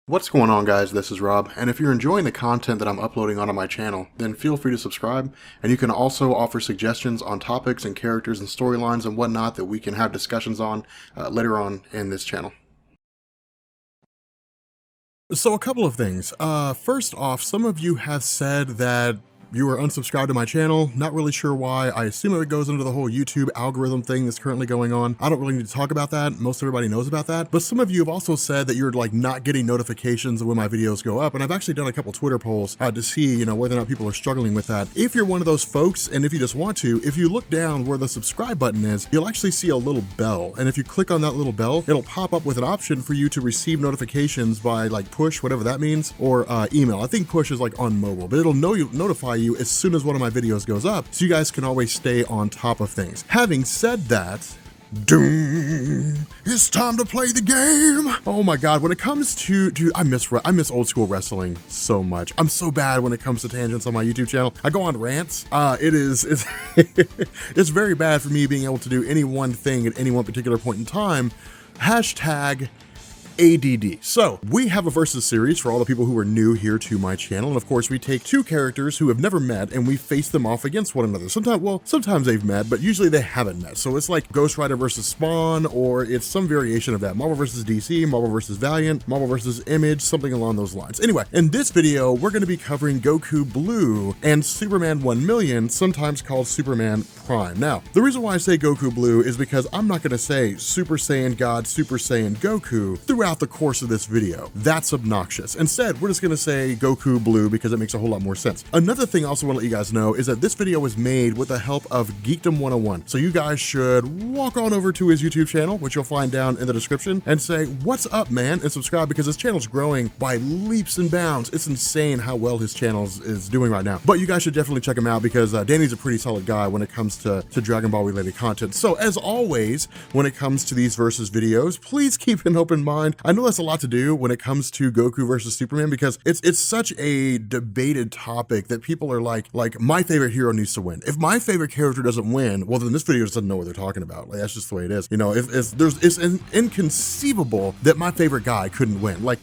What's going on, guys? This is Rob, and if you're enjoying the content that I'm uploading onto my channel, then feel free to subscribe, and you can also offer suggestions on topics and characters and storylines and whatnot that we can have discussions on later on in this channel. So a couple of things. First off, some of you have said that you are unsubscribed to my channel. Not really sure why. I assume it goes into the whole YouTube algorithm thing that's currently going on. I don't really need to talk about that. Most everybody knows about that. But some of you have also said that you're like not getting notifications when my videos go up. And I've actually done a couple Twitter polls to see, whether or not people are struggling with that. If you're one of those folks, and if you just want to, if you look down where the subscribe button is, you'll actually see a little bell. And if you click on that little bell, it'll pop up with an option for you to receive notifications by like push, whatever that means, or email. I think push is like on mobile, but it'll notify you as soon as one of my videos goes up, so you guys can always stay on top of things. Having said that, doom, it's time to play the game. Oh my god, when it comes to, dude, I miss old school wrestling so much. I'm so bad when it comes to tangents on my YouTube channel. I go on rants. It's it's very bad for me being able to do any one thing at any one particular point in time. Hashtag ADD. So we have a versus series for all the people who are new here to my channel, and of course we take two characters who have never met and we face them off against one another. Sometimes they've met, but usually they haven't met. So it's like Ghost Rider versus Spawn, or it's some variation of that. Marvel versus DC, Marvel versus Valiant, Marvel versus Image, something along those lines. Anyway, in this video we're going to be covering Goku Blue and Superman 1,000,000, sometimes called Superman Prime. Now, the reason why I say Goku Blue is because I'm not going to say Super Saiyan God, Super Saiyan Goku throughout the course of this video. That's obnoxious. Instead, we're just going to say Goku Blue because it makes a whole lot more sense. Another thing I also want to let you guys know is that this video was made with the help of Geekdom 101. So you guys should walk on over to his YouTube channel, which you'll find down in the description, and say, "What's up, man?" and subscribe, because his channel's growing by leaps and bounds. It's insane how well his channel is doing right now. But you guys should definitely check him out because Danny's a pretty solid guy when it comes to Dragon Ball related content. So as always, when it comes to these versus videos, please keep an open mind. I know that's a lot to do when it comes to Goku versus Superman because it's such a debated topic that people are like my favorite hero needs to win. If my favorite character doesn't win, well then this video doesn't know what they're talking about. Like, that's just the way it is. It's inconceivable that my favorite guy couldn't win. Like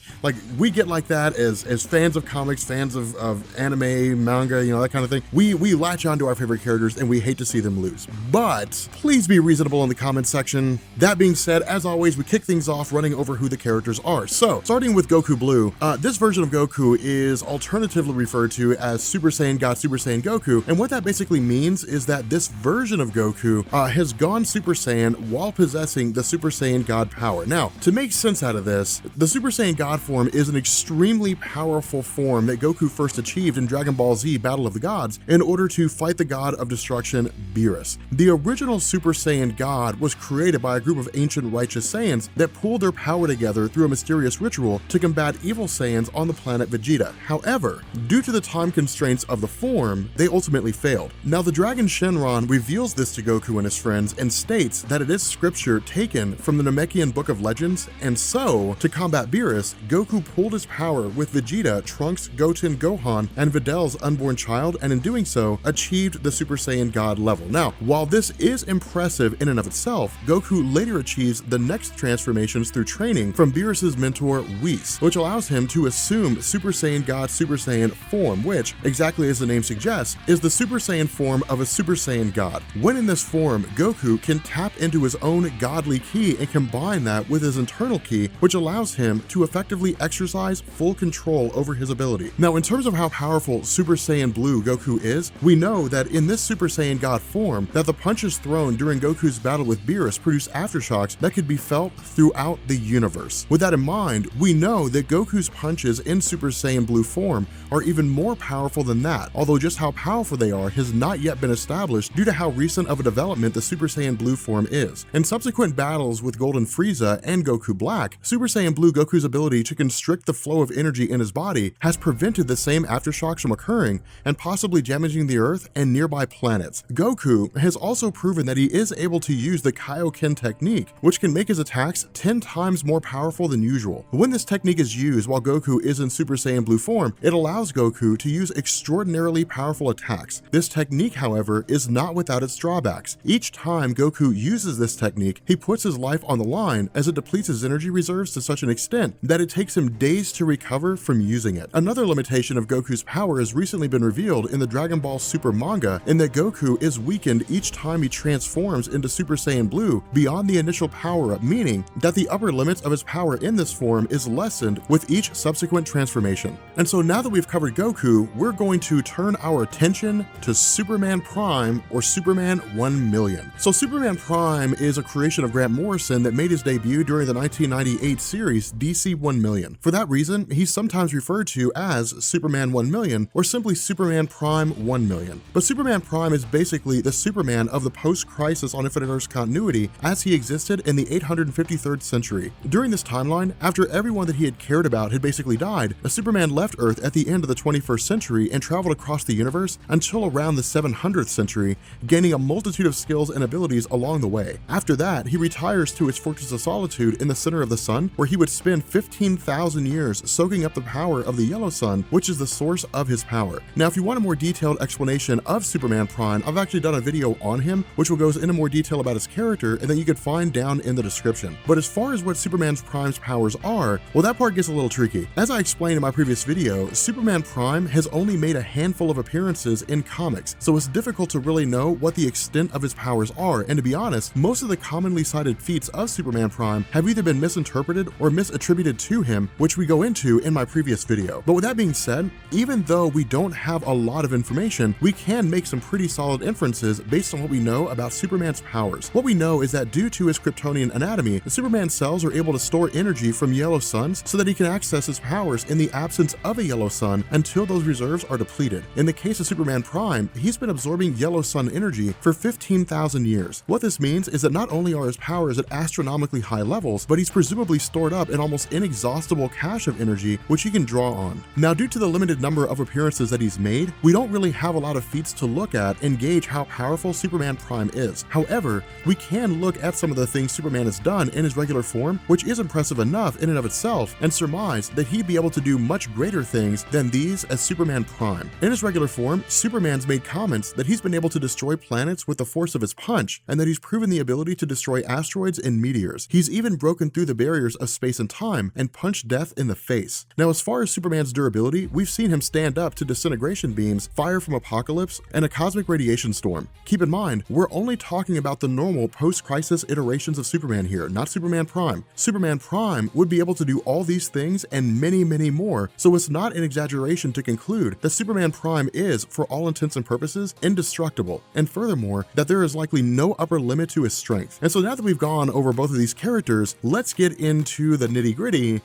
we get like that as fans of comics, fans of anime, manga, that kind of thing. We latch onto our favorite characters and we hate to see them lose. But please be reasonable in the comment section. That being said, as always, we kick things off running over who the characters are. So, starting with Goku Blue, this version of Goku is alternatively referred to as Super Saiyan God, Super Saiyan Goku, and what that basically means is that this version of Goku has gone Super Saiyan while possessing the Super Saiyan God power. Now, to make sense out of this, the Super Saiyan God form is an extremely powerful form that Goku first achieved in Dragon Ball Z Battle of the Gods in order to fight the god of destruction, Beerus. The original Super Saiyan God was created by a group of ancient righteous Saiyans that pooled their power together through a mysterious ritual to combat evil Saiyans on the planet Vegeta. However, due to the time constraints of the form, they ultimately failed. Now, the Dragon Shenron reveals this to Goku and his friends and states that it is scripture taken from the Namekian Book of Legends, and so, to combat Beerus, Goku pooled his power with Vegeta, Trunks, Goten, Gohan, and Vidal's unborn child, and in doing so, achieved the Super Saiyan God level. Now, while this is impressive in and of itself, Goku later achieves the next transformations through training from Beerus's mentor Whis, which allows him to assume Super Saiyan God Super Saiyan form, which, exactly as the name suggests, is the Super Saiyan form of a Super Saiyan God. When in this form, Goku can tap into his own godly ki and combine that with his internal ki, which allows him to effectively exercise full control over his ability. Now, in terms of how powerful Super Saiyan Blue Goku is, we know that in this Super Saiyan God form, that the punches thrown during Goku's battle with Beerus produce aftershocks that could be felt throughout the universe. With that in mind, we know that Goku's punches in Super Saiyan Blue form are even more powerful than that, although just how powerful they are has not yet been established due to how recent of a development the Super Saiyan Blue form is. In subsequent battles with Golden Frieza and Goku Black, Super Saiyan Blue Goku's ability to constrict the flow of energy in his body has prevented the same aftershocks from occurring and possibly damaging the Earth and nearby planets. Goku has also proven that he is able to use the Kaioken technique, which can make his attacks 10 times more powerful powerful than usual. When this technique is used while Goku is in Super Saiyan Blue form, it allows Goku to use extraordinarily powerful attacks. This technique, however, is not without its drawbacks. Each time Goku uses this technique, he puts his life on the line as it depletes his energy reserves to such an extent that it takes him days to recover from using it. Another limitation of Goku's power has recently been revealed in the Dragon Ball Super manga, in that Goku is weakened each time he transforms into Super Saiyan Blue beyond the initial power-up, meaning that the upper limits of his power in this form is lessened with each subsequent transformation. And so now that we've covered Goku, we're going to turn our attention to Superman Prime, or Superman 1 million. So Superman Prime is a creation of Grant Morrison that made his debut during the 1998 series DC 1 million. For that reason, he's sometimes referred to as Superman 1 million or simply Superman Prime 1 million. But Superman Prime is basically the Superman of the post-Crisis on Infinite Earths continuity as he existed in the 853rd century. During this timeline, after everyone that he had cared about had basically died, a Superman left Earth at the end of the 21st century and traveled across the universe until around the 700th century, gaining a multitude of skills and abilities along the way. After that, he retires to his Fortress of Solitude in the center of the sun, where he would spend 15,000 years soaking up the power of the yellow sun, which is the source of his power. Now, if you want a more detailed explanation of Superman Prime, I've actually done a video on him, which will go into more detail about his character and that you could find down in the description. But as far as what Superman Prime's powers are, well, that part gets a little tricky. As I explained in my previous video, Superman Prime has only made a handful of appearances in comics, so it's difficult to really know what the extent of his powers are, and to be honest, most of the commonly cited feats of Superman Prime have either been misinterpreted or misattributed to him, which we go into in my previous video. But with that being said, even though we don't have a lot of information, we can make some pretty solid inferences based on what we know about Superman's powers. What we know is that due to his Kryptonian anatomy, the Superman cells are able to store energy from yellow suns so that he can access his powers in the absence of a yellow sun until those reserves are depleted. In the case of Superman Prime, he's been absorbing yellow sun energy for 15,000 years. What this means is that not only are his powers at astronomically high levels, but he's presumably stored up an almost inexhaustible cache of energy which he can draw on. Now, due to the limited number of appearances that he's made, we don't really have a lot of feats to look at and gauge how powerful Superman Prime is. However, we can look at some of the things Superman has done in his regular form, which is impressive enough in and of itself, and surmise that he'd be able to do much greater things than these as Superman Prime. In his regular form, Superman's made comments that he's been able to destroy planets with the force of his punch, and that he's proven the ability to destroy asteroids and meteors. He's even broken through the barriers of space and time and punched death in the face. Now, as far as Superman's durability, we've seen him stand up to disintegration beams, fire from Apocalypse, and a cosmic radiation storm. Keep in mind, we're only talking about the normal post-crisis iterations of Superman here, not Superman Prime. Superman Prime would be able to do all these things and many, many more, so it's not an exaggeration to conclude that Superman Prime is, for all intents and purposes, indestructible, and furthermore, that there is likely no upper limit to his strength. And so now that we've gone over both of these characters, let's get into the nitty-gritty,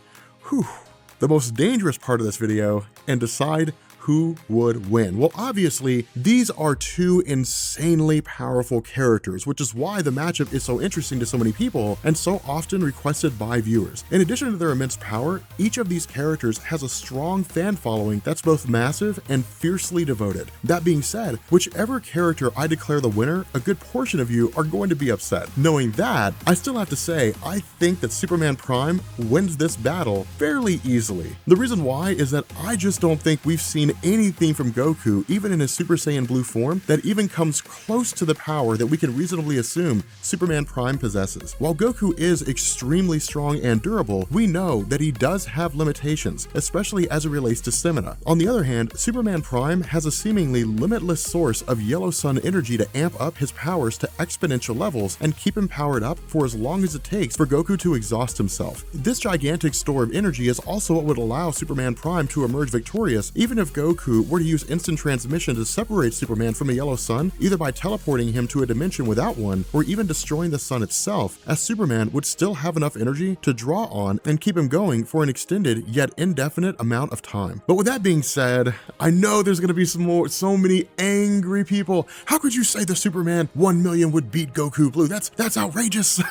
the most dangerous part of this video, and decide who would win. Well, obviously, these are two insanely powerful characters, which is why the matchup is so interesting to so many people and so often requested by viewers. In addition to their immense power, each of these characters has a strong fan following that's both massive and fiercely devoted. That being said, whichever character I declare the winner, a good portion of you are going to be upset. Knowing that, I still have to say, I think that Superman Prime wins this battle fairly easily. The reason why is that I just don't think we've seen anything from Goku, even in his Super Saiyan Blue form, that even comes close to the power that we can reasonably assume Superman Prime possesses. While Goku is extremely strong and durable, we know that he does have limitations, especially as it relates to stamina. On the other hand, Superman Prime has a seemingly limitless source of yellow sun energy to amp up his powers to exponential levels and keep him powered up for as long as it takes for Goku to exhaust himself. This gigantic store of energy is also what would allow Superman Prime to emerge victorious, even if Goku were to use instant transmission to separate Superman from a yellow sun, either by teleporting him to a dimension without one, or even destroying the sun itself, as Superman would still have enough energy to draw on and keep him going for an extended yet indefinite amount of time. But with that being said, I know there's going to be so many angry people. How could you say the Superman 1 million would beat Goku Blue? That's outrageous.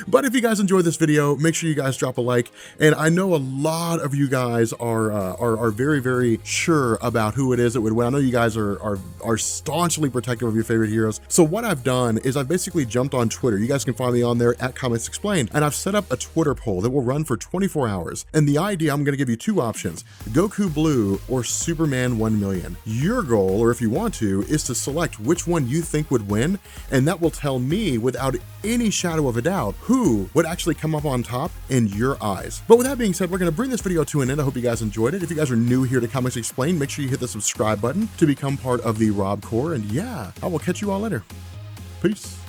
But if you guys enjoyed this video, make sure you guys drop a like. And I know a lot of you guys are very, very sure about who it is that would win. I know you guys are staunchly protective of your favorite heroes. So what I've done is I've basically jumped on Twitter. You guys can find me on there at Comics Explained, and I've set up a Twitter poll that will run for 24 hours. And the idea, I'm going to give you two options: Goku Blue or Superman 1 million. Your goal, or if you want to, is to select which one you think would win, and that will tell me without any shadow of a doubt who would actually come up on top in your eyes. But with that being said, we're going to bring this video to an end. I hope you guys enjoyed it. If you guys are new here to Comics Explained, make sure you hit the subscribe button to become part of the Rob Corps. And yeah, I will catch you all later. Peace.